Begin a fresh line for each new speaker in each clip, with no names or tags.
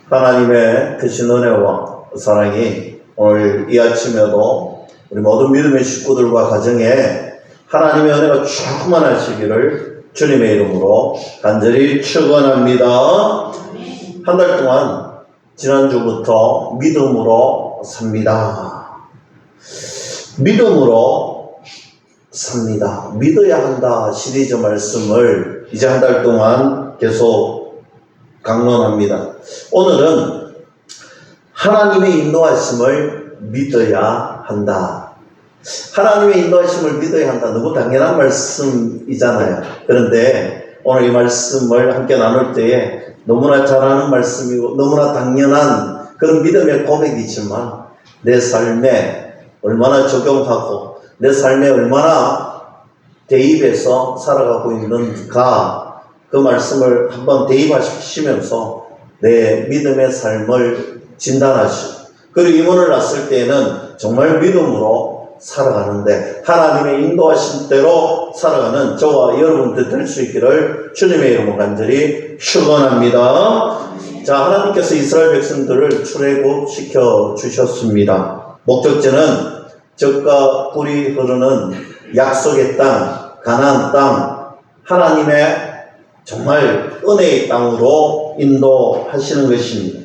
하나님의 크신 은혜와 사랑이 오늘 이 아침에도 우리 모든 믿음의 식구들과 가정에 하나님의 은혜가 충만하시기를 주님의 이름으로 간절히 축원합니다. 한 달 동안 지난주부터 믿음으로 삽니다. 믿음으로 삽니다. 믿어야 한다 시리즈 말씀을 이제 한 달 동안 계속 강론합니다. 오늘은 하나님의 인도하심을 믿어야 한다. 하나님의 인도하심을 믿어야 한다. 너무 당연한 말씀이잖아요. 그런데 오늘 이 말씀을 함께 나눌 때에 너무나 잘하는 말씀이고 너무나 당연한 그런 믿음의 고백이지만 내 삶에 얼마나 적용하고 내 삶에 얼마나 대입해서 살아가고 있는가, 그 말씀을 한번 대입하시면서 내 믿음의 삶을 진단하시고, 그리고 임원을 났을 때에는 정말 믿음으로 살아가는데 하나님의 인도하신 대로 살아가는 저와 여러분들 될 수 있기를 주님의 이름으로 간절히 축원합니다. 자, 하나님께서 이스라엘 백성들을 출애굽시켜 주셨습니다. 목적지는 젖과 꿀이 흐르는 약속의 땅, 가나안 땅, 하나님의 정말 은혜의 땅으로 인도하시는 것입니다.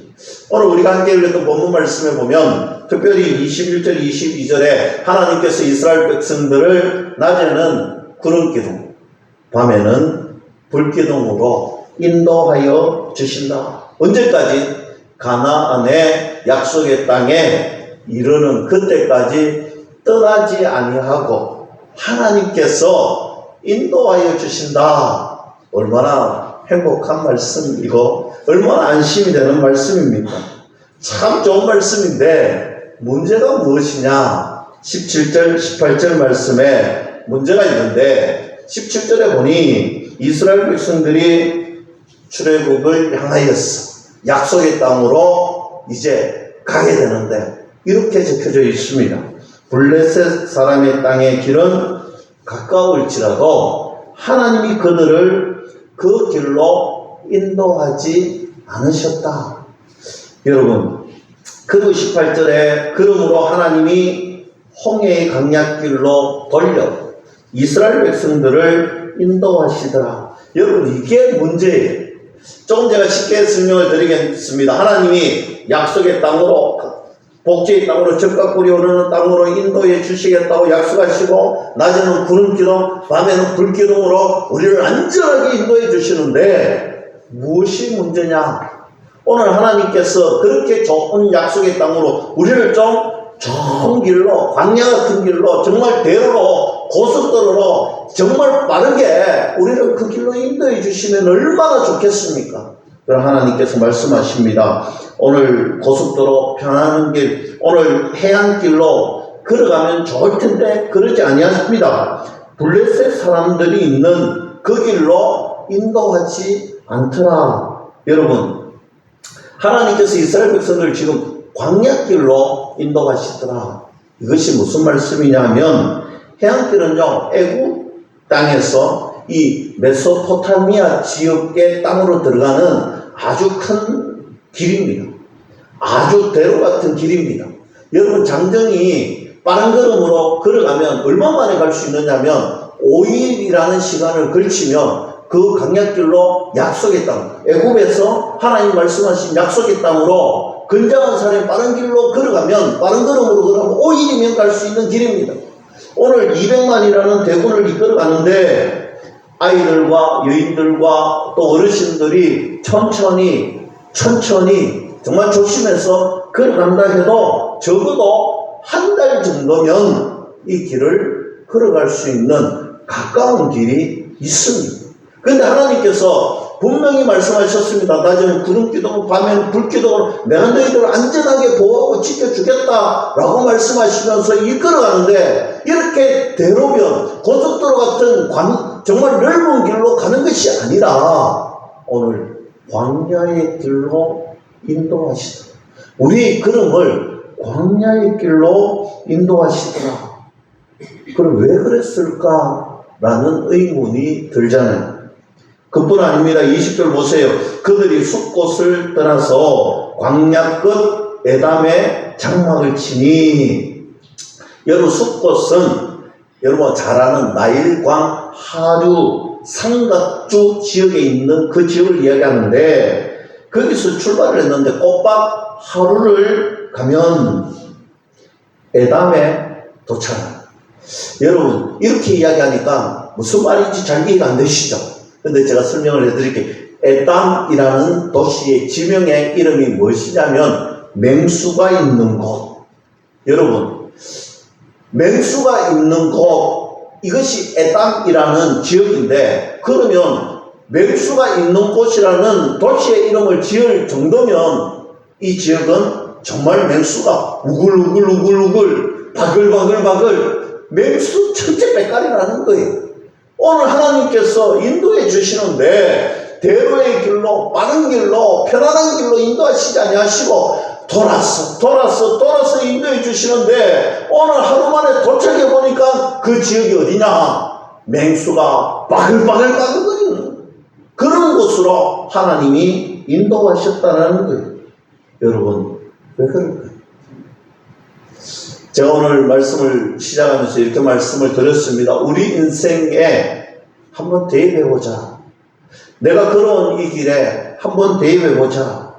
오늘 우리가 함께 읽었던 본문 말씀에 보면 특별히 21절, 22절에 하나님께서 이스라엘 백성들을 낮에는 구름기둥, 밤에는 불기둥으로 인도하여 주신다. 언제까지? 가나안의 약속의 땅에 이르는 그때까지 떠나지 아니하고 하나님께서 인도하여 주신다. 얼마나 행복한 말씀이고 얼마나 안심이 되는 말씀입니까? 참 좋은 말씀인데 문제가 무엇이냐? 17절, 18절 말씀에 문제가 있는데 17절에 보니 이스라엘 백성들이 출애굽을 향하였어. 약속의 땅으로 이제 가게 되는데 이렇게 적혀져 있습니다. 블레셋 사람의 땅의 길은 가까울지라도 하나님이 그들을 그 길로 인도하지 않으셨다. 여러분, 그리고 18절에 그러므로 하나님이 홍해의 강약길로 돌려 이스라엘 백성들을 인도하시더라. 여러분, 이게 문제예요. 조금 제가 쉽게 설명을 드리겠습니다. 하나님이 약속의 땅으로, 복지의 땅으로, 젖과 꿀이 흐르는 땅으로 인도해 주시겠다고 약속하시고 낮에는 구름기둥, 밤에는 불기둥으로 우리를 안전하게 인도해 주시는데 무엇이 문제냐? 오늘 하나님께서 그렇게 좋은 약속의 땅으로 우리를 좀 좋은 길로, 광야 같은 길로, 정말 대로로, 고속도로로 정말 빠르게 우리를 그 길로 인도해 주시면 얼마나 좋겠습니까? 그럼 하나님께서 말씀하십니다. 오늘 고속도로 편안한 길, 오늘 해안길로 걸어가면 좋을 텐데 그러지 아니하십니다. 블레셋 사람들이 있는 그 길로 인도하지 않더라. 여러분, 하나님께서 이스라엘 백성들을 지금 광야길로 인도하시더라. 이것이 무슨 말씀이냐면 해안길은요, 애굽 땅에서 이 메소포타미아 지역의 땅으로 들어가는 아주 큰 길입니다. 아주 대로 같은 길입니다. 여러분, 장정이 빠른 걸음으로 걸어가면 얼마 만에 갈 수 있느냐면 5일이라는 시간을 걸치면 그 강약길로 약속의 땅, 애굽에서 하나님 말씀하신 약속의 땅으로 건장한 사람이 빠른 길로 걸어가면, 빠른 걸음으로 걸어가면 5일이면 갈 수 있는 길입니다. 오늘 200만이라는 대군을 이끌어가는데 아이들과 여인들과 또 어르신들이 천천히 정말 조심해서 걸어간다 해도 적어도 한 달 정도면 이 길을 걸어갈 수 있는 가까운 길이 있습니다. 그런데 하나님께서 분명히 말씀하셨습니다. 낮에는 구름기둥, 밤에는 불기둥으로 내가 너희들을 안전하게 보호하고 지켜주겠다라고 말씀하시면서 이끌어가는데 이렇게 대로변, 고속도로 같은 정말 넓은 길로 가는 것이 아니라 오늘 광야의 길로 인도하시더라. 우리의 걸음을 광야의 길로 인도하시더라. 그럼 왜 그랬을까라는 의문이 들잖아요. 그뿐 아닙니다. 20절 보세요. 그들이 숲곳을 떠나서 광야 끝 에담에 장막을 치니. 여러분, 숲곳은 여러분 잘 아는 나일강 하류 삼각주 지역에 있는 그 지역을 이야기하는데, 거기서 출발을 했는데 꼬박 하루를 가면 에담에 도착합니다. 여러분, 이렇게 이야기하니까 무슨 말인지 잘 이해가 안 되시죠? 근데 제가 설명을 해드릴게요. 에담이라는 도시의 지명의 이름이 무엇이냐면 맹수가 있는 곳. 여러분, 맹수가 있는 곳, 이것이 에담이라는 지역인데, 그러면 맹수가 있는 곳이라는 도시의 이름을 지을 정도면 이 지역은 정말 맹수가 우글우글 바글바글 맹수 천재백갈이라는 거예요. 오늘 하나님께서 인도해 주시는데 대로의 길로, 빠른 길로, 편안한 길로 인도하시지 아니하시고 돌아서 인도해 주시는데, 오늘 하루 만에 도착해 보니까 그 지역이 어디냐? 맹수가 바글바글거리는 그런 곳으로 하나님이 인도하셨다는 거예요. 여러분, 왜 그럴까요? 제가 오늘 말씀을 시작하면서 이렇게 말씀을 드렸습니다. 우리 인생에 한번 대입해보자. 내가 걸어온 이 길에 한번 대입해보자.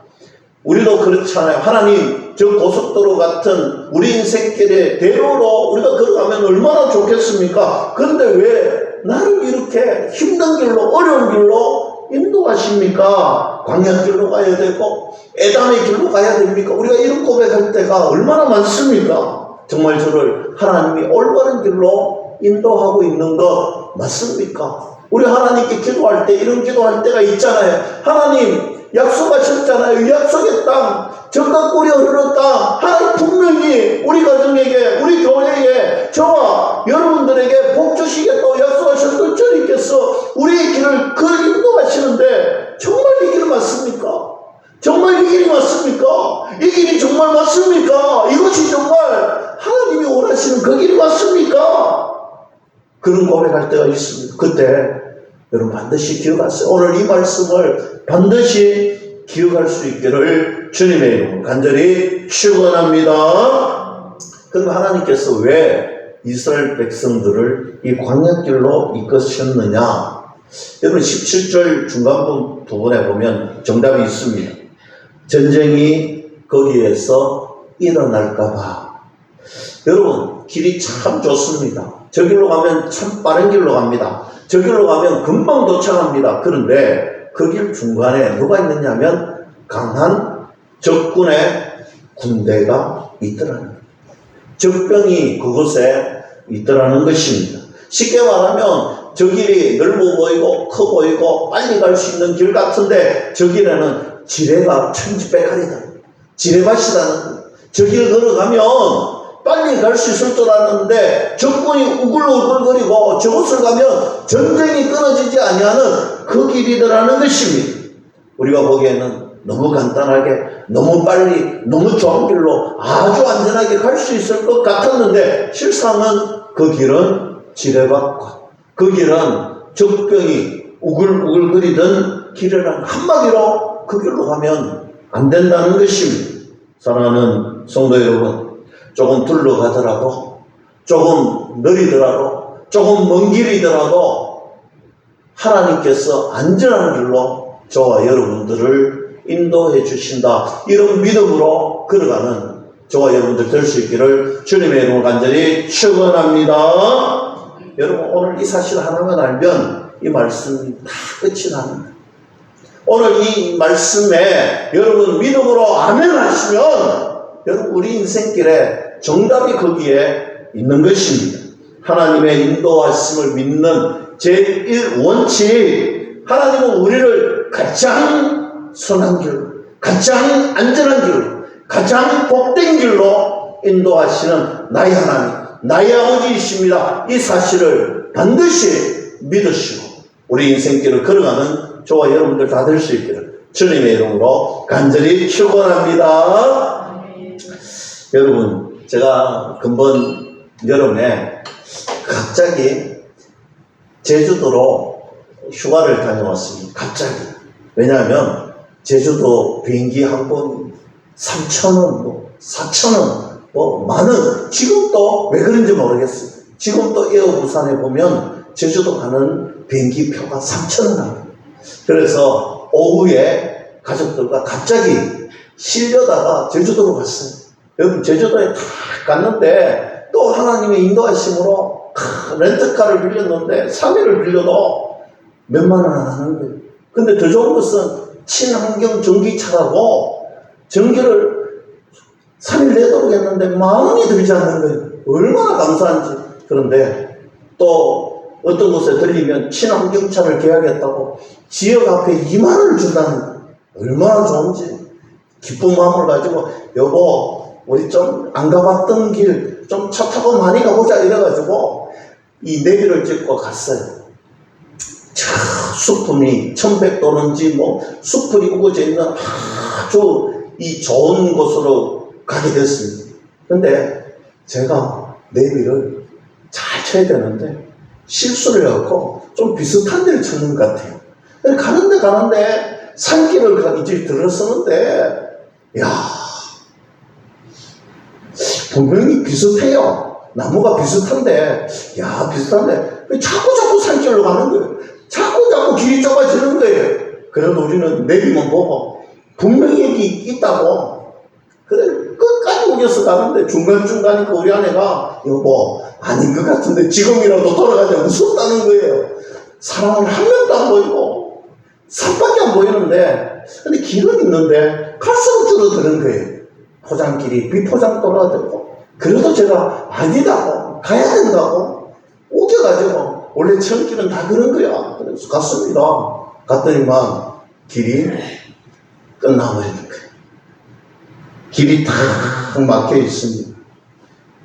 우리도 그렇잖아요. 하나님, 저 고속도로 같은 우리 인생길에 대로로 우리가 걸어가면 얼마나 좋겠습니까? 그런데 왜 나를 이렇게 힘든 길로, 어려운 길로 인도하십니까? 광야길로 가야 되고 에담의 길로 가야 됩니까? 우리가 이런 고백할 때가 얼마나 많습니까? 정말 저를 하나님이 올바른 길로 인도하고 있는 것 맞습니까? 우리 하나님께 기도할 때 이런 기도할 때가 있잖아요. 하나님, 약속하셨잖아요. 약속의 땅, 적과 꿀이 흐르는 땅, 하나님 분명히 우리 가정에게, 우리 교회에, 저와 여러분들에게 복 주시겠다고 약속하셨던 주님께서 우리의 길을 인도하시는데, 정말 이 길이 맞습니까? 정말 이 길이 맞습니까? 이 길이 정말 맞습니까? 이것이 정말 하나님이 원하시는 그 길이 맞습니까? 그런 고백할 때가 있습니다. 그때 여러분 반드시 기억하세요. 오늘 이 말씀을 반드시 기억할 수 있기를 주님의 이름으로 간절히 축원합니다. 그럼 하나님께서 왜 이스라엘 백성들을 이 광야길로 이끄셨느냐? 여러분 17절 중간부 부분에 보면 정답이 있습니다. 전쟁이 거기에서 일어날까봐. 여러분, 길이 참 좋습니다. 저 길로 가면 참 빠른 길로 갑니다. 저 길로 가면 금방 도착합니다. 그런데 그 길 중간에 누가 있느냐면 강한 적군의 군대가 있더라는 거예요. 적병이 그곳에 있더라는 것입니다. 쉽게 말하면 저 길이 넓어 보이고 커 보이고 빨리 갈 수 있는 길 같은데 저 길에는 지뢰가 천지백갈이다. 지뢰밭이라는 거예요. 저 길 걸어가면 빨리 갈 수 있을 줄 알았는데 적군이 우글우글거리고 저곳을 가면 전쟁이 끊어지지 아니하는 그 길이더라는 것입니다. 우리가 보기에는 너무 간단하게, 너무 빨리, 너무 좋은 길로 아주 안전하게 갈 수 있을 것 같았는데 실상은 그 길은 지뢰밭과 그 길은 적병이 우글우글거리던 길이라는 한마디로 그 길로 가면 안 된다는 것입니다. 사랑하는 성도 여러분, 조금 둘러가더라도, 조금 느리더라도, 조금 먼 길이더라도 하나님께서 안전한 길로 저와 여러분들을 인도해 주신다. 이런 믿음으로 걸어가는 저와 여러분들 될 수 있기를 주님의 이름으로 간절히 축원합니다. 여러분, 오늘 이 사실 하나만 알면 이 말씀이 다 끝이 납니다. 오늘 이 말씀에 여러분 믿음으로 아멘 하시면 여러분 우리 인생길에 정답이 거기에 있는 것입니다. 하나님의 인도하심을 믿는 제1원칙, 하나님은 우리를 가장 선한 길로, 가장 안전한 길로, 가장 복된 길로 인도하시는 나의 하나님, 나의 아버지이십니다. 이 사실을 반드시 믿으시고 우리 인생길을 걸어가는 저와 여러분들 다 될 수 있기를 주님의 이름으로 간절히 축원합니다. 여러분, 제가 금번 여름에 갑자기 제주도로 휴가를 다녀왔습니다. 갑자기. 왜냐하면 제주도 비행기 한 번 3,000원, 뭐 4,000원, 뭐 만원. 지금도 왜 그런지 모르겠어요. 지금도 에어부산에 보면 제주도 가는 비행기 표가 3,000원 합니다. 그래서 오후에 가족들과 갑자기 실려다가 제주도로 갔어요. 여러분 제주도에 다 갔는데 또 하나님의 인도하심으로 렌트카를 빌렸는데 3일을 빌려도 몇만 원 안 하는 거예요. 근데 더 좋은 것은 친환경 전기차라고 전기를 3일 내도록 했는데 10,000원이 들지 않는 거예요. 얼마나 감사한지. 그런데 또 어떤 곳에 들리면 친환경차를 계약했다고 지역 앞에 2만 원을 준다는 거예요. 얼마나 좋은지. 기쁜 마음을 가지고 여보 우리 좀 안 가봤던 길 좀 차 타고 많이 가보자 이래가지고 이 내비를 찍고 갔어요. 자, 숲이 1100도는지 뭐 숲이 우거져 있는 아주 이 좋은 곳으로 가게 됐습니다. 근데 제가 내비를 잘 쳐야 되는데 실수를 해갖고 좀 비슷한 데를 찾는 것 같아요. 가는데 산길을 이제 들어서는데 야 분명히 비슷해요. 나무가 비슷한데 비슷한데 자꾸 산길로 가는 거예요. 자꾸 길이 좁아지는 거예요. 그래도 우리는 내비만 보고 분명히 여기 있다고 그래 끝까지 우겨서 가는데 중간중간에 우리 아내가 여보 아닌 것 같은데 지금이라도 돌아가자 무섭다는 거예요. 사람은 한 명도 안 보이고 산밖에 안 보이는데 근데 길은 있는데 갈수록 줄어드는 거예요. 포장길이 비포장도로가 되고 그래도 제가 아니다고 가야 된다고 우겨가지고 원래 천길은 다 그런 거야. 그래서 갔습니다. 갔더니만 길이 끝나버리는 거예요. 길이 다 막혀 있습니다.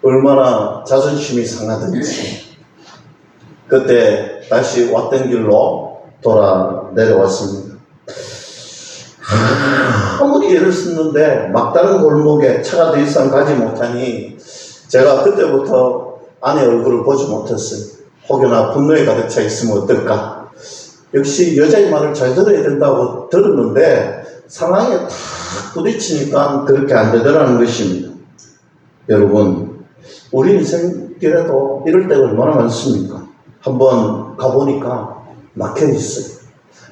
얼마나 자존심이 상하든지 그때 다시 왔던 길로 내려왔습니다. 아무리 애를 썼는데 막다른 골목에 차가 더 이상 가지 못하니 제가 그때부터 아내 얼굴을 보지 못했어요. 혹여나 분노에 가득 차 있으면 어떨까. 역시 여자의 말을 잘 들어야 된다고 들었는데 상황에 탁 부딪히니까 그렇게 안 되더라는 것입니다. 여러분 우리 인생길에도 이럴 때가 얼마나 많습니까? 한번 가보니까 막혀 있어요.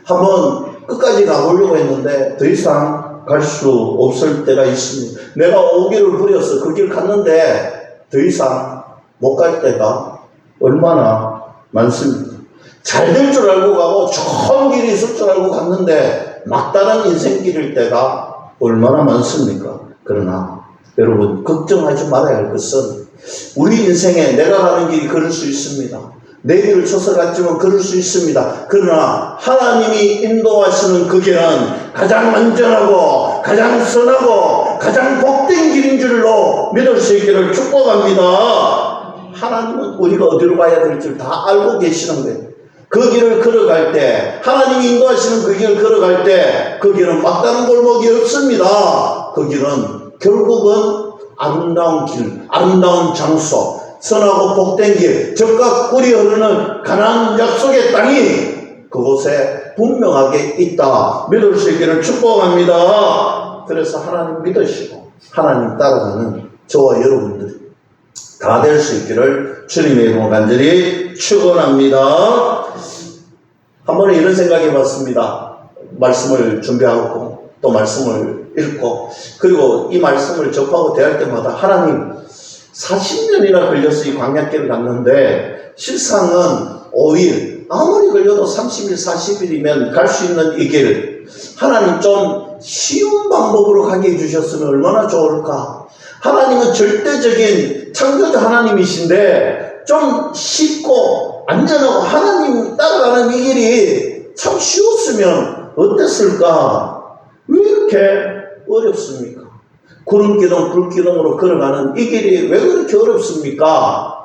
한번 끝까지 가보려고 했는데 더 이상 갈 수 없을 때가 있습니다. 내가 오기를 부려서 그 길 갔는데 더 이상 못 갈 때가 얼마나 많습니까? 잘 될 줄 알고 가고 좋은 길이 있을 줄 알고 갔는데 막다른 인생길일 때가 얼마나 많습니까? 그러나 여러분 걱정하지 말아야 할 것은 우리 인생에 내가 가는 길이 그럴 수 있습니다. 내 길을 쳐서 갔지만 그럴 수 있습니다. 그러나 하나님이 인도하시는 그 길은 가장 안전하고 가장 선하고 가장 복된 길인 줄로 믿을 수 있기를 축복합니다. 하나님은 우리가 어디로 가야 될지 다 알고 계시는 거예요. 그 길을 걸어갈 때 하나님이 인도하시는 그 길을 걸어갈 때 그 길은 막다른 골목이 없습니다. 그 길은 결국은 아름다운 길, 아름다운 장소, 선하고 복된 길, 적과 꿀이 흐르는 가나안 약속의 땅이 그곳에 분명하게 있다. 믿을 수 있기를 축복합니다. 그래서 하나님 믿으시고 하나님 따라가는 저와 여러분들이 다 될 수 있기를 주님의 이름으로 간절히 축원합니다. 한 번에 이런 생각해 봤습니다. 말씀을 준비하고 또 말씀을 읽고 그리고 이 말씀을 접하고 대할 때마다 하나님 40년이나 걸려서 이 광야길을 갔는데 실상은 5일 아무리 걸려도 30일 40일이면 갈 수 있는 이 길 하나님 좀 쉬운 방법으로 가게 해주셨으면 얼마나 좋을까. 하나님은 절대적인 창조자 하나님이신데 좀 쉽고 안전하고 하나님 따라가는 이 길이 참 쉬웠으면 어땠을까. 왜 이렇게 어렵습니까? 구름기둥 불기둥으로 걸어가는 이 길이 왜 그렇게 어렵습니까?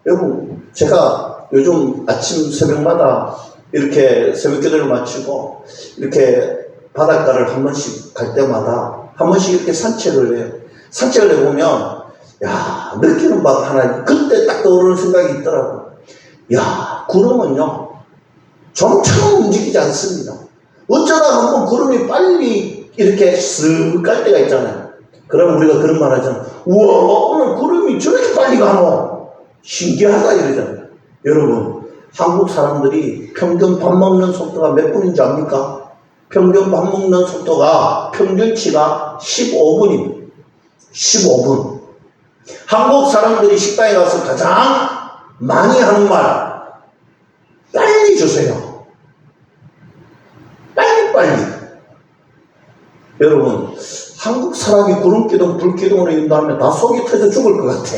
여러분 제가 요즘 아침 새벽마다 이렇게 새벽기도를 마치고 이렇게 바닷가를 한 번씩 갈 때마다 한 번씩 이렇게 산책을 해요. 산책을 해보면 느끼는 바가 하나 그때 딱 떠오르는 생각이 있더라고요. 구름은요 좀처럼 움직이지 않습니다. 어쩌다 한번 구름이 빨리 이렇게 쓱 갈 때가 있잖아요. 그럼 우리가 그런 말 하잖아요. 우와, 오늘 구름이 저렇게 빨리 가노? 신기하다 이러잖아요. 여러분, 한국 사람들이 평균 밥 먹는 속도가 몇 분인지 압니까? 평균 밥 먹는 속도가 평균치가 15분입니다. 15분. 한국 사람들이 식당에 가서 가장 많이 하는 말, 빨리 주세요. 빨리. 여러분, 한국 사람이 구름기둥, 불기둥으로 인도하면 다 속이 터져 죽을 것 같아.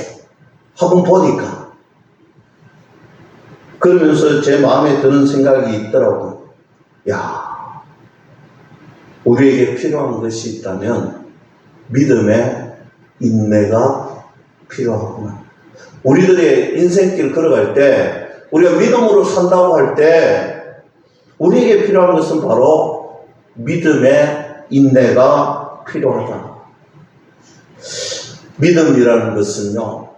한번 보니까. 그러면서 제 마음에 드는 생각이 있더라고요. 야, 우리에게 필요한 것이 있다면 믿음의 인내가 필요하구나. 우리들의 인생길 걸어갈 때, 우리가 믿음으로 산다고 할 때, 우리에게 필요한 것은 바로 믿음의 인내가 필요하다. 믿음이라는 것은요,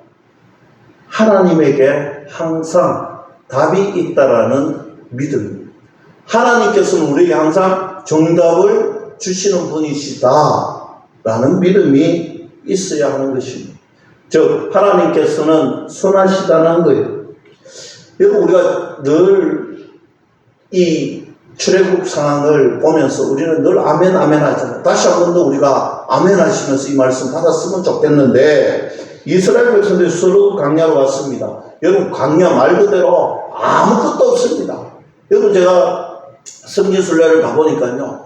하나님에게 항상 답이 있다라는 믿음. 하나님께서는 우리에게 항상 정답을 주시는 분이시다라는 믿음이 있어야 하는 것입니다. 즉, 하나님께서는 선하시다는 거예요. 여러분, 우리가 늘 이 출애굽 상황을 보면서 우리는 늘 아멘 하잖아요. 다시 한 번 더 우리가 아멘 하시면서 이 말씀 받았으면 좋겠는데, 이스라엘 백성들이 서로 광야로 왔습니다. 여러분, 광야 말 그대로 아무것도 없습니다. 여러분, 제가 성지순례를 가보니까요,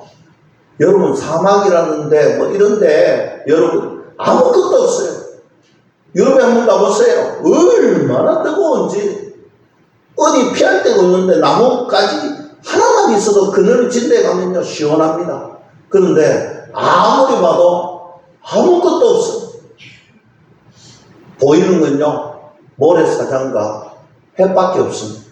여러분, 사막이라는데 뭐 이런데 여러분 아무것도 없어요. 유럽에 한번 가보세요. 얼마나 뜨거운지. 어디 피할 데가 없는데 나무까지 하나만 있어도 그늘을 진데 가면요 시원합니다. 그런데 아무리 봐도 아무것도 없어요. 보이는 건요 모래사장과 햇밖에 없습니다.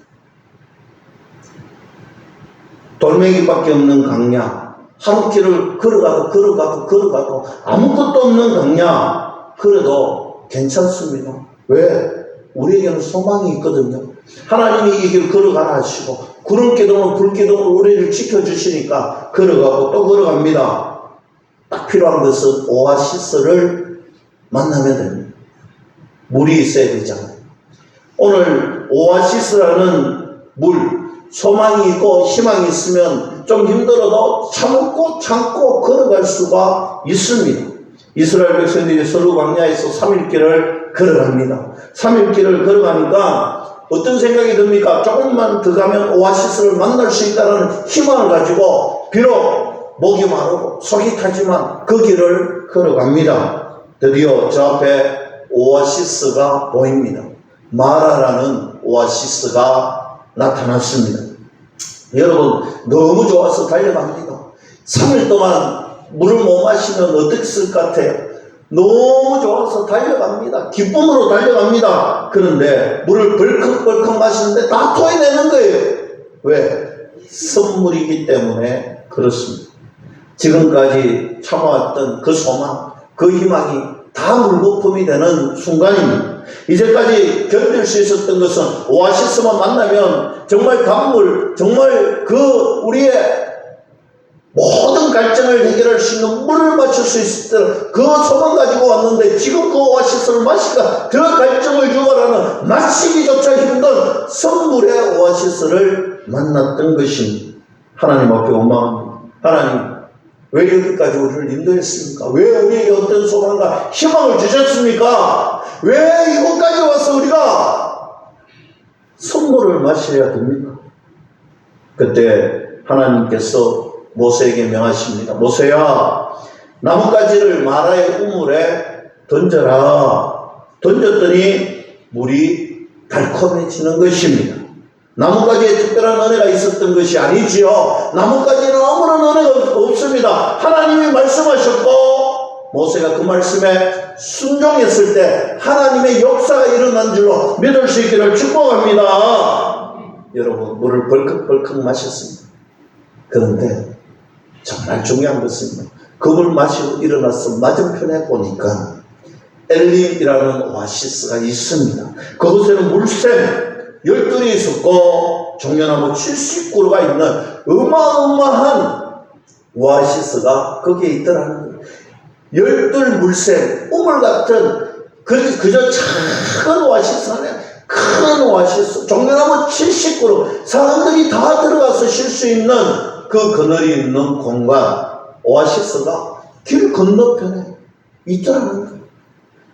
돌멩이밖에 없는 강야, 하루 길을 걸어가도 아무것도 없는 강야, 그래도 괜찮습니다. 왜? 우리에게는 소망이 있거든요. 하나님이 이 길 걸어가라 하시고 구름기둥은 불기둥으로 우리를 지켜주시니까 걸어가고 또 걸어갑니다. 딱 필요한 것은 오아시스를 만나면 됩니다. 물이 있어야 되잖아요. 오늘 오아시스라는 물, 소망이 있고 희망이 있으면 좀 힘들어도 참고 걸어갈 수가 있습니다. 이스라엘 백성들이 서로 광야에서 3일길을 걸어갑니다. 3일길을 걸어가니까 어떤 생각이 듭니까? 조금만 더 가면 오아시스를 만날 수 있다는 희망을 가지고 비록 목이 마르고 속이 타지만 그 길을 걸어갑니다. 드디어 저 앞에 오아시스가 보입니다. 마라라는 오아시스가 나타났습니다. 여러분, 너무 좋아서 달려갑니다. 3일 동안 물을 못 마시면 어땠을 것 같아요? 너무 좋아서 달려갑니다. 기쁨으로 달려갑니다. 그런데 물을 벌컥벌컥 마시는데 다 토해내는 거예요. 왜? 선물이기 때문에 그렇습니다. 지금까지 참아왔던 그 소망, 그 희망이 다 물거품이 되는 순간입니다. 이제까지 견딜 수 있었던 것은 오아시스만 만나면 정말 강물, 정말 그 우리의 모든 갈증을 해결할 수 있는 물을 마실 수 있을 그 소망 가지고 왔는데 지금 그 오아시스를 마시니까 더 갈증을 유발하는 마시기조차 힘든 선물의 오아시스를 만났던 것입니다. 하나님 앞에 원망합니다. 하나님, 왜 여기까지 우리를 인도했습니까? 왜 우리에게 어떤 소망과 희망을 주셨습니까? 왜 이곳까지 와서 우리가 선물을 마셔야 됩니까? 그때 하나님께서 모세에게 명하십니다. 모세야, 나뭇가지를 마라의 우물에 던져라. 던졌더니 물이 달콤해지는 것입니다. 나뭇가지에 특별한 은혜가 있었던 것이 아니지요. 나뭇가지에는 아무런 은혜가 없습니다. 하나님이 말씀하셨고 모세가 그 말씀에 순종했을 때 하나님의 역사가 일어난 줄로 믿을 수 있기를 축복합니다. 여러분, 물을 벌컥벌컥 마셨습니다. 그런데 정말 중요한 것은 그 물 마시고 일어나서 맞은편에 보니까 엘림이라는 오아시스가 있습니다. 그곳에는 물샘 12이 있었고 종려나무 70그루가 있는 어마어마한 오아시스가 거기에 있더라는 거예요. 열둘 물샘, 우물 같은 그저 작은 오아시스 안에 큰 오아시스, 종려나무 70그루, 사람들이 다 들어가서 쉴 수 있는 그 그늘이 있는 공간, 오아시스가 길 건너편에 있더라는 거예요.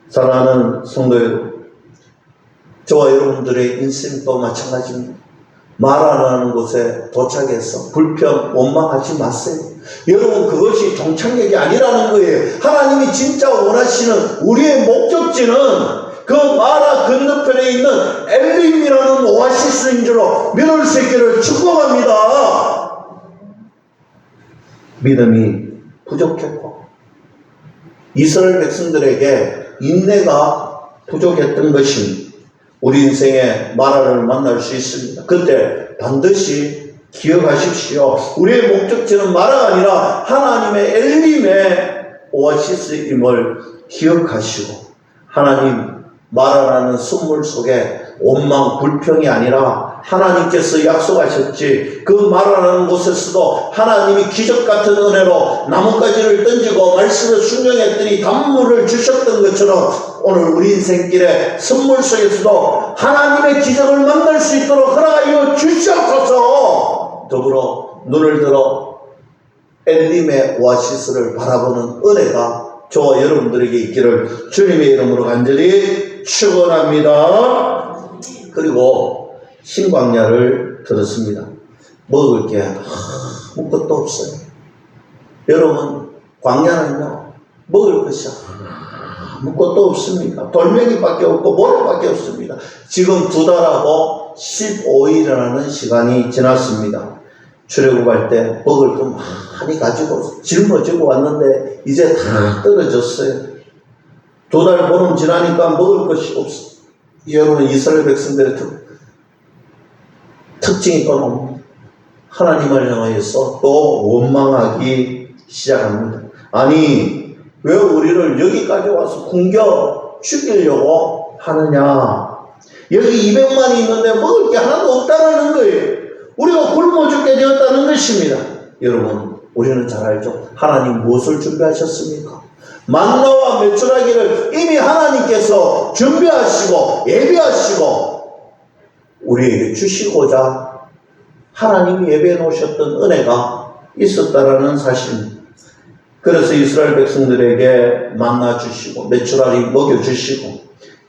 사랑하는 성도 여러분, 저와 여러분들의 인생도 마찬가지입니다. 마라라는 곳에 도착해서 불평, 원망하지 마세요. 여러분, 그것이 종착역이 아니라는 거예요. 하나님이 진짜 원하시는 우리의 목적지는 그 마라 건너편에 있는 엘림이라는 오아시스인 줄로 믿을 수 있기를 축복합니다. 믿음이 부족했고 이스라엘 백성들에게 인내가 부족했던 것입니다. 우리 인생에 마라를 만날 수 있습니다. 그때 반드시 기억하십시오. 우리의 목적지는 마라가 아니라 하나님의 엘림의 오아시스임을 기억하시고, 하나님 마라라는 선물 속에 원망, 불평이 아니라 하나님께서 약속하셨지, 그 마라라는 곳에서도 하나님이 기적 같은 은혜로 나뭇가지를 던지고 말씀을 순종했더니 단물을 주셨던 것처럼 오늘 우리 인생길에 선물 속에서도 하나님의 기적을 만날 수 있도록 허락하여 주시옵소서. 더불어 눈을 들어 엘림의 오아시스를 바라보는 은혜가 저와 여러분들에게 있기를 주님의 이름으로 간절히 축원합니다. 그리고 신광야를 들었습니다. 먹을 게 아무것도 없어요. 여러분, 광야는요, 먹을 것이 아무것도 없습니다. 돌멩이밖에 없고 모래밖에 없습니다. 지금 2달하고 15일이라는 시간이 지났습니다. 출애굽할 때 먹을 거 많이 가지고 짊어지고 왔는데 이제 다 떨어졌어요. 2달 보름 지나니까 먹을 것이 없어. 여러분, 이스라엘 백성들의 특징이 또 나옵니다. 하나님을 향해서 또 원망하기 시작합니다. 아니, 왜 우리를 여기까지 와서 굶겨 죽이려고 하느냐? 여기 200만이 있는데 먹을 게 하나도 없다는 거예요. 우리가 굶어 죽게 되었다는 것입니다. 여러분, 우리는 잘 알죠? 하나님 무엇을 준비하셨습니까? 만나와 메추라기를 이미 하나님께서 준비하시고 예비하시고 우리에게 주시고자 하나님이 예배해 놓으셨던 은혜가 있었다라는 사실입니다. 그래서 이스라엘 백성들에게 만나 주시고 메추라기 먹여 주시고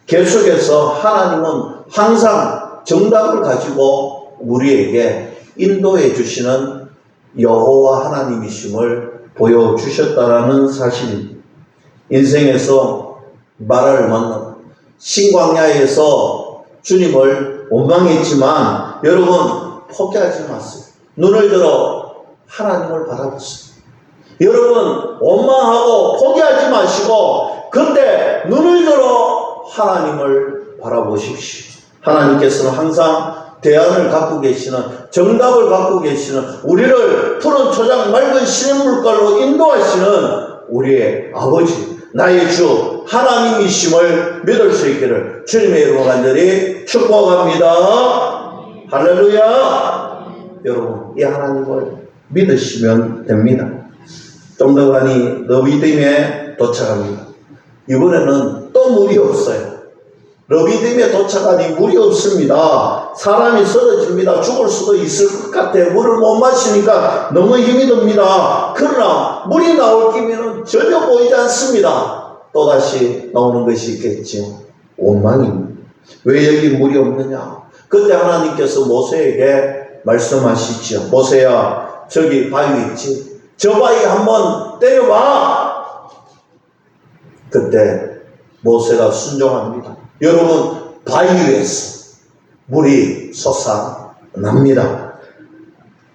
계속해서 하나님은 항상 정답을 가지고 우리에게 인도해 주시는 여호와 하나님이심을 보여주셨다라는 사실입니다. 인생에서 마라를 만나 신광야에서 주님을 원망했지만 여러분, 포기하지 마세요. 눈을 들어 하나님을 바라보세요. 여러분, 원망하고 포기하지 마시고 그때 눈을 들어 하나님을 바라보십시오. 하나님께서는 항상 대안을 갖고 계시는, 정답을 갖고 계시는, 우리를 푸른 초장 맑은 시냇물가로 인도하시는 우리의 아버지, 나의 주 하나님이심을 믿을 수 있기를 주님의 이름으로 간절히 축복합니다. 할렐루야. 여러분, 이 하나님을 믿으시면 됩니다. 좀 더 가니 러비딤에 도착합니다. 이번에는 또 물이 없어요. 러비딤에 도착하니 물이 없습니다. 사람이 쓰러집니다. 죽을 수도 있을 것 같아요. 물을 못 마시니까 너무 힘이 듭니다. 그러나 물이 나올 기미는 전혀 보이지 않습니다. 또다시 나오는 것이 있겠지요. 원망입니다. 왜 여기 물이 없느냐? 그때 하나님께서 모세에게 말씀하시죠. 모세야, 저기 바위 있지? 저 바위 한번 때려봐. 그때 모세가 순종합니다. 여러분, 바위에서 물이 솟아납니다.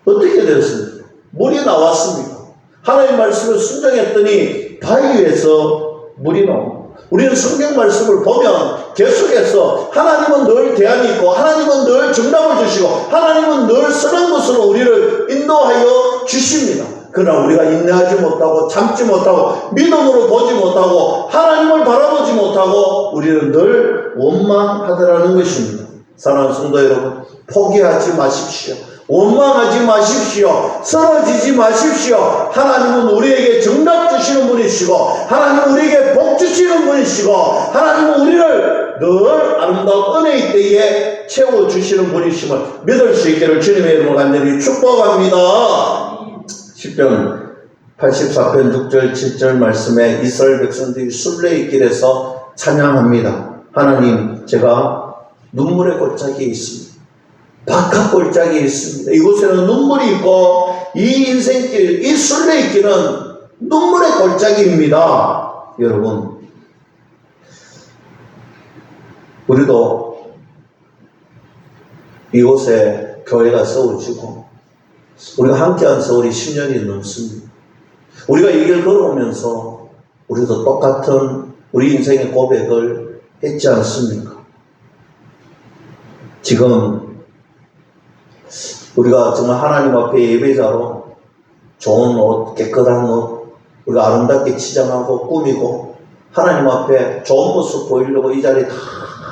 어떻게 되었습니까? 물이 나왔습니다. 하나님 말씀을 순종했더니 바위에서 물이 나옵니다. 우리는 성경 말씀을 보면 계속해서 하나님은 늘 대안이 있고 하나님은 늘 정답을 주시고 하나님은 늘 선한 것으로 우리를 인도하여 주십니다. 그러나 우리가 인내하지 못하고 참지 못하고 믿음으로 보지 못하고 하나님을 바라보지 못하고 우리는 늘 원망하더라는 것입니다. 사랑하는 성도 여러분, 포기하지 마십시오. 원망하지 마십시오. 쓰러지지 마십시오. 하나님은 우리에게 정답 주시는 분이시고, 하나님은 우리에게 복 주시는 분이시고, 하나님은 우리를 늘 아름다운 은혜의 때에 채워주시는 분이심을 믿을 수 있기를 주님의 이름으로 간절히 축복합니다. 시편 84편 6절 7절 말씀에 이스라엘 백성들이 순례의 길에서 찬양합니다. 하나님, 제가 눈물의 골짜기에 있습니다. 박한 골짜기에 있습니다. 이곳에는 눈물이 있고 이 인생길, 이 순례의 길은 눈물의 골짜기입니다. 여러분, 우리도 이곳에 교회가 세워지고 우리가 함께한 세월이 10년이 넘습니다. 우리가 이 길 걸어오면서 우리도 똑같은 우리 인생의 고백을 했지 않습니까? 지금 우리가 정말 하나님 앞에 예배자로 좋은 옷, 깨끗한 옷, 우리가 아름답게 치장하고 꾸미고 하나님 앞에 좋은 모습 보이려고 이 자리에 다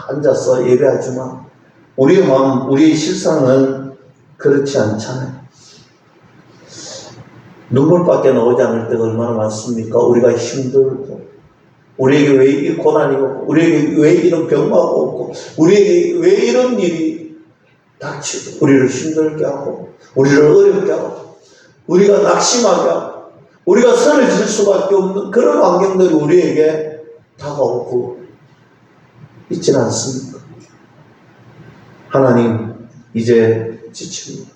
앉아서 예배하지만 우리의 마음, 우리의 실상은 그렇지 않잖아요. 눈물밖에 나오지 않을 때가 얼마나 많습니까? 우리가 힘들고 우리에게 왜 이 고난이 오고 우리에게 왜 이런 병마가 오고 우리에게 왜 이런 일이 닥치고 우리를 힘들게 하고 우리를 어렵게 하고 우리가 낙심하게 하고 우리가 쓰러질 수밖에 없는 그런 환경들이 우리에게 다가오고 있지는 않습니까? 하나님, 이제 지칩니다.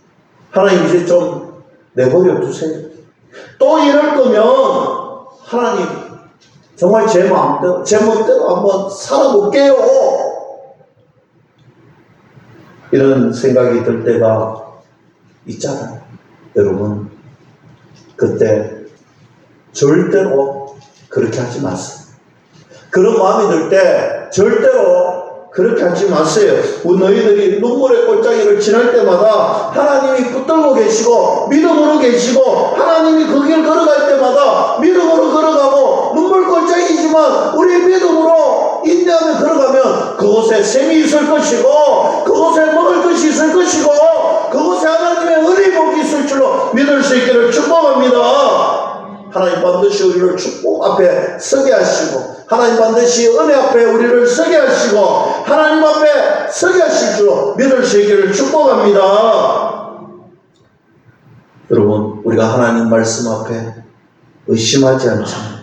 하나님, 이제 좀 내버려 두세요. 또 이럴 거면 하나님, 정말 제 마음대로, 제 멋대로 한번 살아볼게요. 이런 생각이 들 때가 있잖아요. 여러분, 그때 절대로 그렇게 하지 마세요. 그런 마음이 들 때 절대로 그렇게 하지 마세요. 너희들이 눈물의 골짜기를 지날 때마다 하나님이 붙들고 계시고 믿음으로 계시고 하나님이 그 길 걸어갈 때마다 믿음으로 걸어가고 눈물 골짜기이지만 우리 믿음으로 인내하며 걸어가면 그곳에 샘이 있을 것이고 그곳에 먹을 것이 있을 것이고 그곳에 하나님의 은혜의 복이 있을 줄로 믿을 수 있기를 축복합니다. 하나님 반드시 우리를 축복 앞에 서게 하시고 하나님 반드시 은혜 앞에 우리를 서게 하시고 하나님 앞에 서게 하실 줄로 믿을 수 있기를 축복합니다. 여러분, 우리가 하나님 말씀 앞에 의심하지 않잖아요.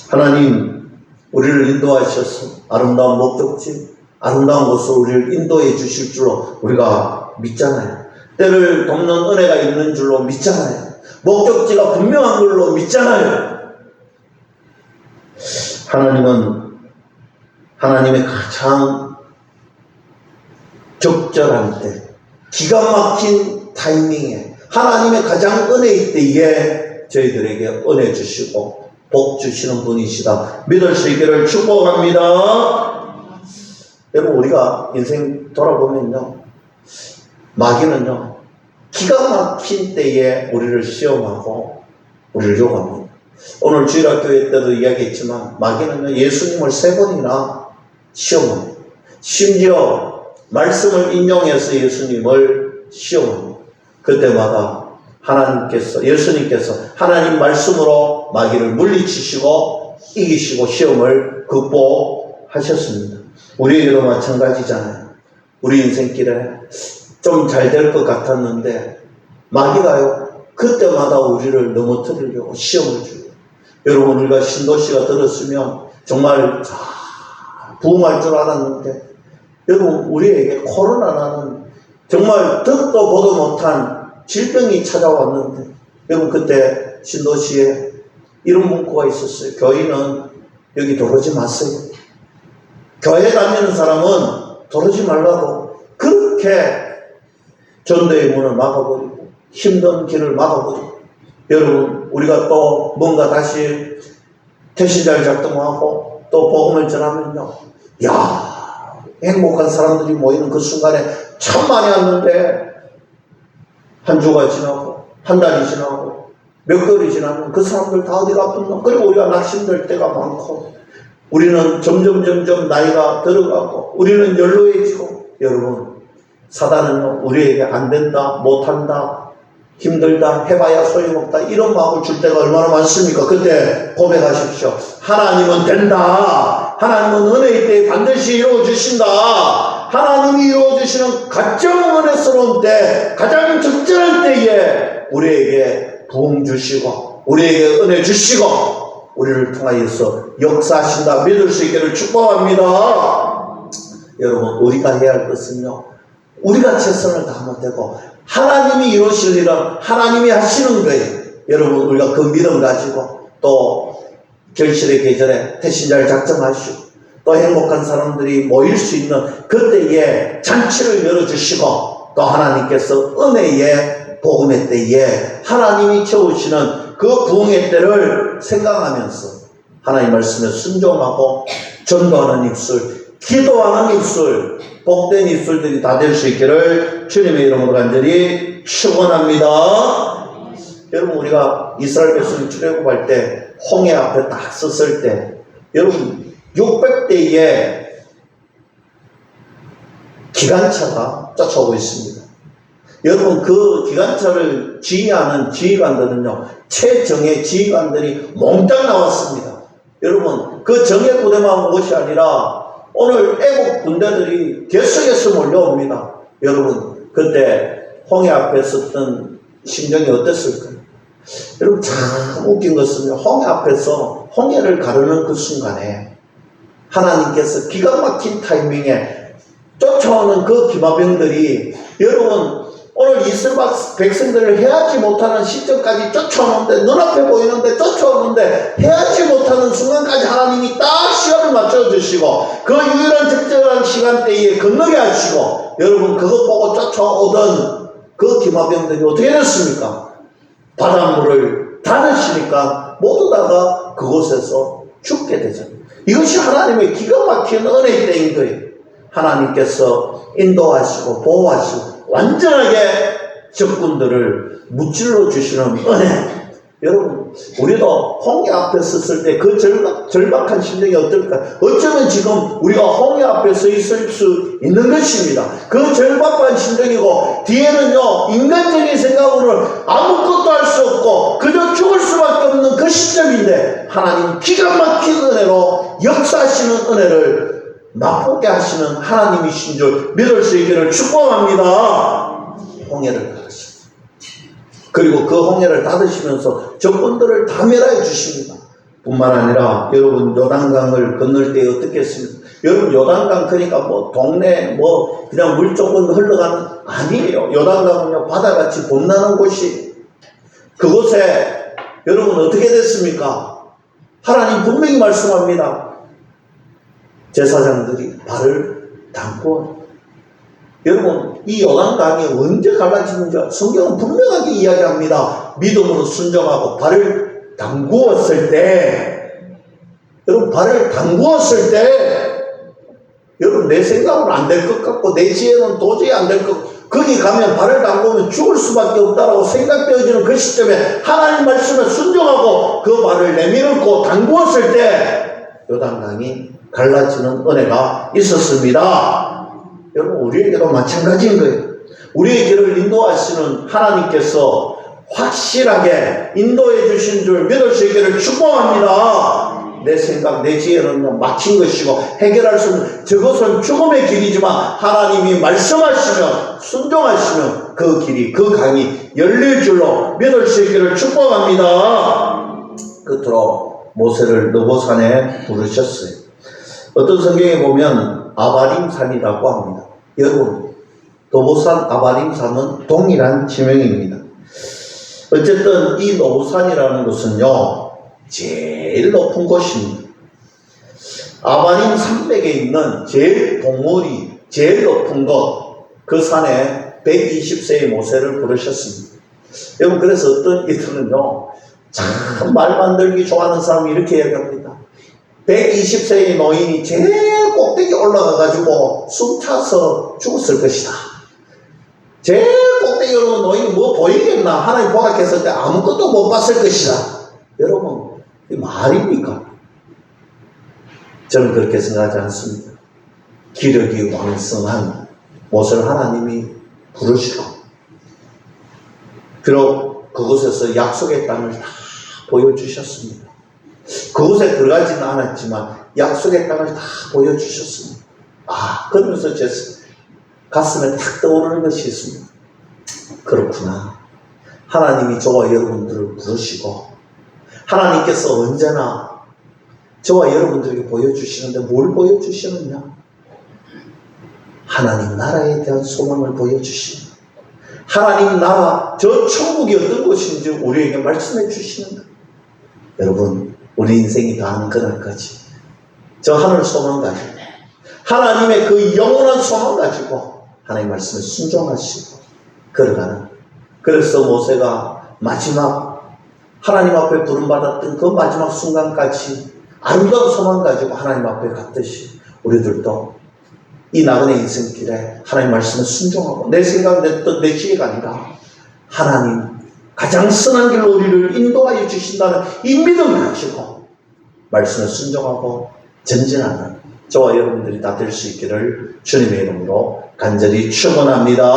하나님 우리를 인도하셔서 아름다운 목적지, 아름다운 곳으로 우리를 인도해 주실 줄로 우리가 믿잖아요. 때를 돕는 은혜가 있는 줄로 믿잖아요. 목적지가 분명한 걸로 믿잖아요. 하나님은 하나님의 가장 적절한 때, 기가 막힌 타이밍에 하나님의 가장 은혜의 때에 저희들에게 은혜 주시고 복 주시는 분이시다 믿을 수 있기를 축복합니다. 여러분, 우리가 인생 돌아보면요, 마귀는요 기가 막힌 때에 우리를 시험하고 우리를 요구합니다. 오늘 주일학교회 때도 이야기했지만 마귀는요 예수님을 3번이나 시험합니다. 심지어 말씀을 인용해서 예수님을 시험합니다. 그때마다 예수님께서 하나님 말씀으로 마귀를 물리치시고 이기시고 시험을 극복하셨습니다. 우리에게도 마찬가지잖아요. 우리 인생길에 좀 잘 될 것 같았는데 마귀가요 그때마다 우리를 넘어뜨리려고 시험을 줘요. 여러분, 우리가 신도시가 들었으면 정말 부흥할 줄 알았는데 여러분, 우리에게 코로나라는 정말 듣도 보도 못한 질병이 찾아왔는데 여러분, 그때 신도시에 이런 문구가 있었어요. 교인은 여기 들어오지 마세요. 교회 다니는 사람은 들어오지 말라고 그렇게 전도의 문을 막아버리고 힘든 길을 막아버리고 여러분, 우리가 또 뭔가 다시 태신자를 작동하고 또 복음을 전하면요, 행복한 사람들이 모이는 그 순간에 참 많이 왔는데 한 주가 지나고 한 달이 지나고 몇 개월이 지나면 그 사람들 다 어디 갔나? 그리고 우리가 낙심될 때가 많고 우리는 점점 나이가 들어가고 우리는 연로해지고 여러분, 사단은 우리에게 안 된다, 못한다, 힘들다, 해봐야 소용없다, 이런 마음을 줄 때가 얼마나 많습니까? 그때 고백하십시오. 하나님은 된다. 하나님은 은혜의 때에 반드시 이루어주신다. 하나님이 이루어주시는 가장 은혜스러운 때, 가장 적절한 때에 우리에게 부흥 주시고, 우리에게 은혜 주시고, 우리를 통하여서 역사하신다 믿을 수 있기를 축복합니다. 여러분, 우리가 해야 할 것은요, 우리가 최선을 다하면 되고, 하나님이 이루실 일은 하나님이 하시는 거예요. 여러분, 우리가 그 믿음 가지고 또 결실의 계절에 태신자를 작정하시고 또 행복한 사람들이 모일 수 있는 그때에 잔치를 열어주시고, 또 하나님께서 은혜의 복음의 때에 하나님이 채우시는 그 부흥의 때를 생각하면서 하나님 말씀에 순종하고 전도하는 입술, 기도하는 입술, 복된 입술들이 다 될 수 있기를 주님의 이름으로 간절히 축원합니다. 여러분, 우리가 이스라엘 백성이 출애굽할 때 홍해 앞에 딱 섰을 때, 여러분 600대의 기관차가 쫓아오고 있습니다. 여러분, 그 기관차를 지휘하는 지휘관들은요, 최정예 지휘관들이 몽땅 나왔습니다. 여러분, 그 정예 부대만 온 것이 아니라 오늘 애국 군대들이 계속해서 몰려옵니다. 여러분, 그때 홍해 앞에 섰던 심정이 어땠을까요? 여러분, 참 웃긴 것은요, 홍해 앞에서 홍해를 가르는 그 순간에 하나님께서 기가 막힌 타이밍에 쫓아오는 그 기마병들이, 여러분, 오늘 이스라엘 백성들을 해하지 못하는 시점까지 쫓아오는데, 눈앞에 보이는데 쫓아오는데 해하지 못하는 순간까지 하나님이 딱 시간을 맞춰주시고, 그 유일한 적절한 시간대에 건너게 하시고, 여러분, 그것 보고 쫓아오던 그 기마병들이 어떻게 됐습니까? 바닷물을 닫으시니까 모두 다가 그곳에서 죽게 되잖아요. 이것이 하나님의 기가 막힌 은혜의 때인 거예요. 하나님께서 인도하시고 보호하시고 완전하게 적군들을 무찔러 주시는 은혜. 여러분, 우리도 홍해 앞에 섰을 때 그 절박한 심정이 어떨까? 어쩌면 지금 우리가 홍해 앞에 서 있을 수 있는 것입니다. 그 절박한 심정이고, 뒤에는요, 인간적인 생각으로는 아무것도 할 수 없고 그저 죽을 수밖에 없는 그 시점인데, 하나님 기가 막힌 은혜로 역사하시는 은혜를 맛보게 하시는 하나님이신 줄 믿을 수 있기를 축복합니다. 홍해를 닫으십니다. 그리고 그 홍해를 닫으시면서 적군들을 다 멸하여 주십니다. 뿐만 아니라 여러분, 요단강을 건널 때 어떻게 했습니까? 여러분, 요단강 그러니까 뭐 동네 뭐 그냥 물 조금 흘러가는, 아니에요. 요단강은요, 바다같이 봄나는 곳이, 그곳에 여러분 어떻게 됐습니까? 하나님 분명히 말씀합니다. 제사장들이 발을 담고, 여러분, 이 요단강이 언제 갈라지는지 성경은 분명하게 이야기합니다. 믿음으로 순종하고 발을 담그었을 때, 여러분, 발을 담그었을 때, 여러분, 내 생각은 안 될 것 같고 내 지혜는 도저히 안 될 것 같고, 거기 가면 발을 담그면 죽을 수밖에 없다라고 생각되어지는 그 시점에 하나님 말씀에 순종하고 그 발을 내밀고 담그었을 때 요단강이 갈라지는 은혜가 있었습니다. 여러분, 우리에게도 마찬가지인 거예요. 우리의 길을 인도하시는 하나님께서 확실하게 인도해 주신 줄 믿을 수 있기를 축복합니다. 내 생각, 내 지혜는 막힌 것이고 해결할 수 없는, 저것은 죽음의 길이지만 하나님이 말씀하시면 순종하시면 그 길이, 그 강이 열릴 줄로 믿을 수 있기를 축복합니다. 끝으로 모세를 느보산에 부르셨어요. 어떤 성경에 보면 아바림산이라고 합니다. 여러분, 느보산, 아바림산은 동일한 지명입니다. 어쨌든 이 느보산이라는 것은요, 제일 높은 곳입니다. 아바림 산맥에 있는 제일 동물이 제일 높은 곳, 그 산에 120세의 모세를 부르셨습니다. 여러분, 그래서 어떤 이들은요, 참 말 만들기 좋아하는 사람이 이렇게 얘기합니다. 120세의 노인이 제일 꼭대기 올라가가지고 숨 차서 죽었을 것이다. 제일 꼭대기 올라간 노인이 뭐 보이겠나? 하나님 보락했을 때 아무것도 못 봤을 것이다. 여러분, 이게 말입니까? 저는 그렇게 생각하지 않습니다. 기력이 왕성한 모세를 하나님이 부르시고, 비록 그곳에서 약속의 땅을 다 보여주셨습니다. 그곳에 들어가지는 않았지만 약속의 땅을 다 보여주셨습니다. 그러면서 제 가슴에 탁 떠오르는 것이 있습니다. 그렇구나. 하나님이 저와 여러분들을 부르시고 하나님께서 언제나 저와 여러분들에게 보여주시는데 뭘 보여주시느냐? 하나님 나라에 대한 소망을 보여주시는, 하나님 나라, 저 천국이 어떤 곳인지 우리에게 말씀해 주시는 것. 여러분, 우리 인생이 다하는 그날까지 저 하늘 소망 가지고, 하나님의 그 영원한 소망 가지고 하나님 말씀에 순종하시고 걸어가는. 그래서 모세가 마지막 하나님 앞에 부름받았던 그 마지막 순간까지 아름다운 소망 가지고 하나님 앞에 갔듯이 우리들도 이 나그네 인생길에 하나님 말씀에 순종하고, 내 생각, 내 뜻, 내 지혜가 아니라 하나님 가장 선한 길로 우리를 인도하여 주신다는 이 믿음을 가지고 말씀에 순종하고 전진하는 저와 여러분들이 다 될 수 있기를 주님의 이름으로 간절히 축원합니다.